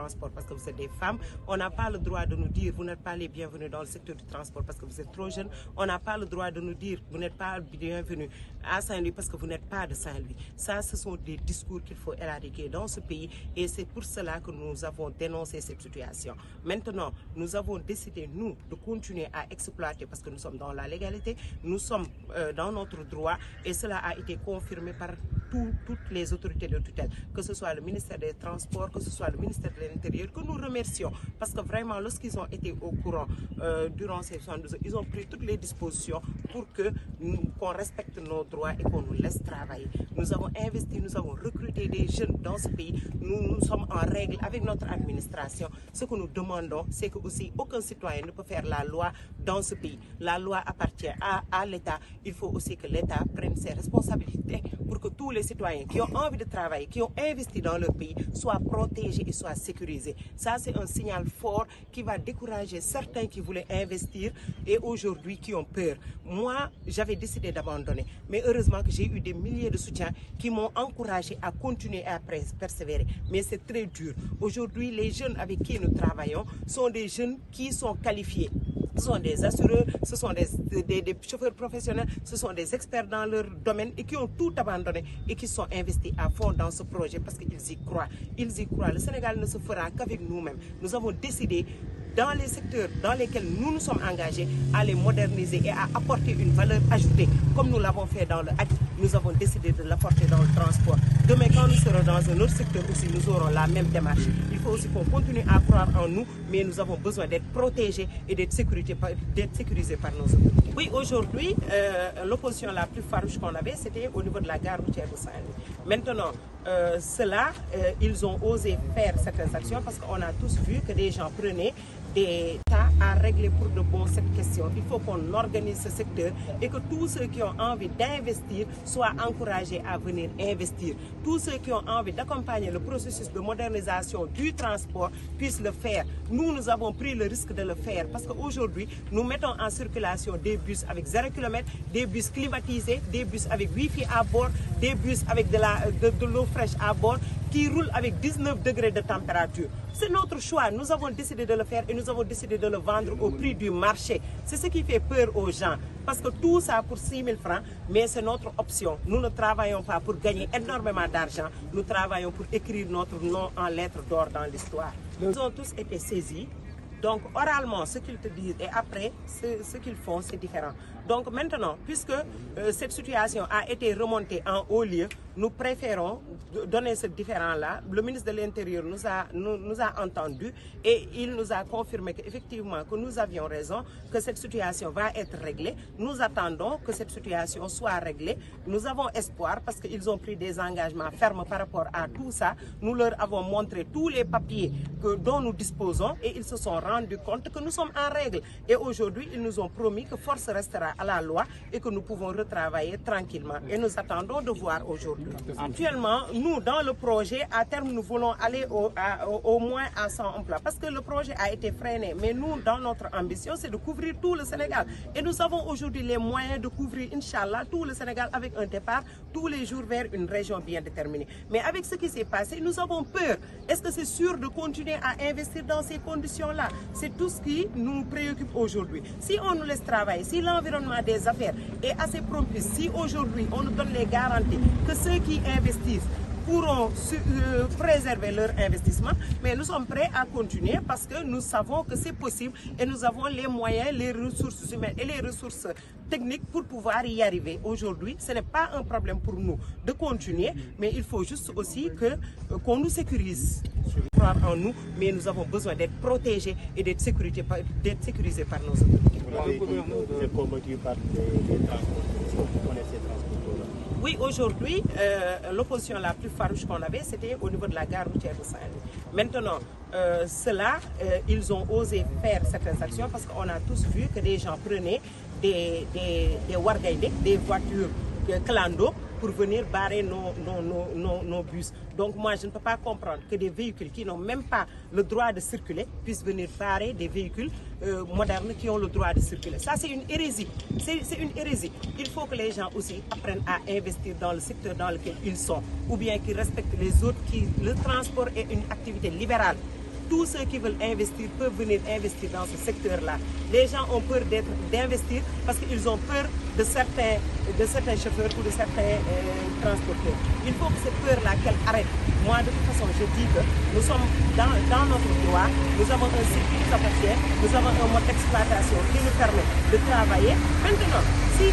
transport parce que vous êtes des femmes. On n'a pas le droit de nous dire vous n'êtes pas les bienvenus dans le secteur du transport parce que vous êtes trop jeunes. On n'a pas le droit de nous dire vous n'êtes pas bienvenus à Saint-Louis parce que vous n'êtes pas de Saint-Louis. Ça, ce sont des discours qu'il faut éradiquer dans ce pays et c'est pour cela que nous avons dénoncé cette situation. Maintenant, nous avons décidé, nous, de continuer à exploiter parce que nous sommes dans la légalité, nous sommes dans notre droit et cela a été confirmé par toutes les autorités de tutelle, que ce soit le ministère des Transports, que ce soit le ministère de l'Intérieur, que nous remercions parce que vraiment lorsqu'ils ont été au courant durant ces 72 heures, ils ont pris toutes les dispositions pour qu'on respecte nos droits et qu'on nous laisse travailler. Nous avons investi, nous avons recruté des jeunes dans ce pays, nous sommes en règle avec notre administration. Ce que nous demandons, c'est que aussi aucun citoyen ne peut faire la loi dans ce pays. La loi appartient à l'État. Il faut aussi que l'État prenne ses responsabilités pour que tous les citoyens qui ont envie de travailler, qui ont investi dans leur pays, soient protégés et soient sécurisés. Ça, c'est un signal fort qui va décourager certains qui voulaient investir et aujourd'hui qui ont peur. Moi, j'avais décidé d'abandonner, mais heureusement que j'ai eu des milliers de soutiens qui m'ont encouragé à continuer à persévérer. Mais c'est très dur. Aujourd'hui, les jeunes avec qui nous travaillons sont des jeunes qui sont qualifiés. Ce sont des assureurs, ce sont des chauffeurs professionnels, ce sont des experts dans leur domaine et qui ont tout abandonné et qui sont investis à fond dans ce projet parce qu'ils y croient. Ils y croient. Le Sénégal ne se fera qu'avec nous-mêmes. Nous avons décidé dans les secteurs dans lesquels nous nous sommes engagés à les moderniser et à apporter une valeur ajoutée comme nous l'avons fait dans le HAC. Nous avons décidé de l'apporter dans le transport. Demain, quand nous serons dans un autre secteur aussi, nous aurons la même démarche. Il faut aussi qu'on continue à croire en nous, mais nous avons besoin d'être protégés et d'être sécurisés par nos autorités. Oui, aujourd'hui, l'opposition la plus farouche qu'on avait, c'était au niveau de la gare routière de Saint-Louis. Maintenant, ceux-là, ils ont osé faire certaines actions parce qu'on a tous vu que des gens prenaient des tas à régler pour de bon cette question. Il faut qu'on organise ce secteur et que tous ceux qui ont envie d'investir soient encouragés à venir investir. Tous ceux qui ont envie d'accompagner le processus de modernisation du transport puissent le faire. Nous avons pris le risque de le faire parce qu'aujourd'hui, nous mettons en circulation des bus avec 0 km, des bus climatisés, des bus avec Wi-Fi à bord, des bus avec de l'eau fraîche à bord qui roulent avec 19 degrés de température. C'est notre choix. Nous avons décidé de le faire et nous avons décidé de le vendre au prix du marché. C'est ce qui fait peur aux gens. Parce que tout ça pour 6 000 francs, mais c'est notre option. Nous ne travaillons pas pour gagner énormément d'argent. Nous travaillons pour écrire notre nom en lettres d'or dans l'histoire. Nous avons tous été saisis. Donc, oralement, ce qu'ils te disent et après, ce qu'ils font, c'est différent. Donc, maintenant, puisque cette situation a été remontée en haut lieu, nous préférons donner ce différent-là. Le ministre de l'Intérieur nous a entendus et il nous a confirmé qu'effectivement, que nous avions raison, que cette situation va être réglée. Nous attendons que cette situation soit réglée. Nous avons espoir parce qu'ils ont pris des engagements fermes par rapport à tout ça. Nous leur avons montré tous les papiers dont nous disposons et ils se sont rendus compte que nous sommes en règle. Et aujourd'hui, ils nous ont promis que force restera à la loi et que nous pouvons retravailler tranquillement. Et nous attendons de voir aujourd'hui. Actuellement, nous, dans le projet, à terme, nous voulons aller au moins à 100 emplois parce que le projet a été freiné. Mais nous, dans notre ambition, c'est de couvrir tout le Sénégal. Et nous avons aujourd'hui les moyens de couvrir, Inch'Allah, tout le Sénégal avec un départ tous les jours vers une région bien déterminée. Mais avec ce qui s'est passé, nous avons peur. Est-ce que c'est sûr de continuer à investir dans ces conditions-là? C'est tout ce qui nous préoccupe aujourd'hui. Si on nous laisse travailler, si l'environnement des affaires est assez propice, si aujourd'hui on nous donne les garanties que ceux qui investissent pourront préserver leur investissement, mais nous sommes prêts à continuer parce que nous savons que c'est possible et nous avons les moyens, les ressources humaines et les ressources techniques pour pouvoir y arriver. Aujourd'hui, ce n'est pas un problème pour nous de continuer, mais il faut juste aussi qu'on nous sécurise. Croire en nous, mais nous avons besoin d'être protégés et d'être sécurisés par nos autorités. Vous avez dit que vous êtes combattu par des transporteurs. Vous connaissez ces transporteurs-là? Oui, aujourd'hui, l'opposition la plus farouche qu'on avait, c'était au niveau de la gare routière de Saint-Louis. Maintenant, ceux-là, ils ont osé faire certaines actions parce qu'on a tous vu que des gens prenaient des wargaïdés, des voitures clando pour venir barrer nos bus. Donc moi, je ne peux pas comprendre que des véhicules qui n'ont même pas le droit de circuler puissent venir barrer des véhicules modernes qui ont le droit de circuler. Ça, c'est une hérésie. C'est une hérésie. Il faut que les gens aussi apprennent à investir dans le secteur dans lequel ils sont, ou bien qu'ils respectent les autres, le transport est une activité libérale. tous ceux qui veulent investir peuvent venir investir dans ce secteur-là. Les gens ont peur d'investir parce qu'ils ont peur de certains chauffeurs ou de certains transporteurs. Il faut que cette peur-là, qu'elle arrête. Moi, de toute façon, je dis que nous sommes dans notre droit, nous avons un site qui nous appartient, nous avons un mode d'exploitation qui nous permet de travailler. Maintenant, s'ils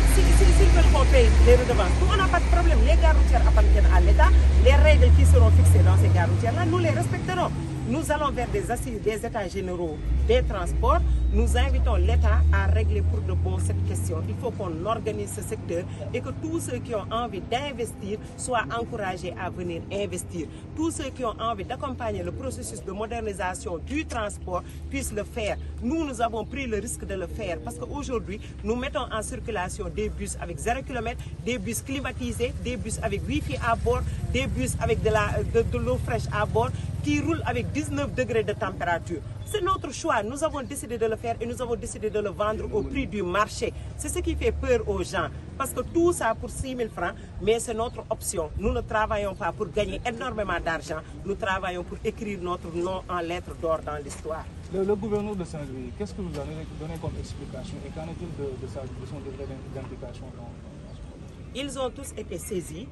veulent qu'on paye les redevances, nous, on n'a pas de problème. Les gares routières appartiennent à l'État. Les règles qui seront fixées dans ces gares routières-là, nous les respecterons. Nous allons vers des assises des États généraux des transports. Nous invitons l'État à régler pour de bon cette question. Il faut qu'on organise ce secteur et que tous ceux qui ont envie d'investir soient encouragés à venir investir. Tous ceux qui ont envie d'accompagner le processus de modernisation du transport puissent le faire. Nous avons pris le risque de le faire parce qu'aujourd'hui, nous mettons en circulation des bus avec 0 km, des bus climatisés, des bus avec Wi-Fi à bord, des bus avec de l'eau fraîche à bord qui roulent avec 19 degrés de température. C'est notre choix. Nous avons décidé de le faire et nous avons décidé de le vendre au prix du marché. C'est ce qui fait peur aux gens. Parce que tout ça pour 6 000 francs, mais c'est notre option. Nous ne travaillons pas pour gagner énormément d'argent. Nous travaillons pour écrire notre nom en lettres d'or dans l'histoire. Le gouverneur de Saint-Louis, qu'est-ce que vous avez donné comme explication et qu'en est-il de son degré d'implication dans ce projet? Ils ont tous été saisis.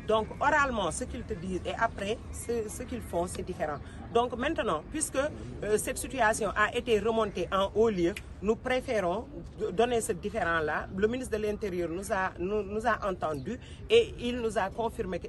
Donc, oralement, ce qu'ils te disent et après, ce qu'ils font, c'est différent. Donc, maintenant, puisque cette situation a été remontée en haut lieu, nous préférons donner ce différent-là. Le ministre de l'Intérieur nous a entendus et il nous a confirmé que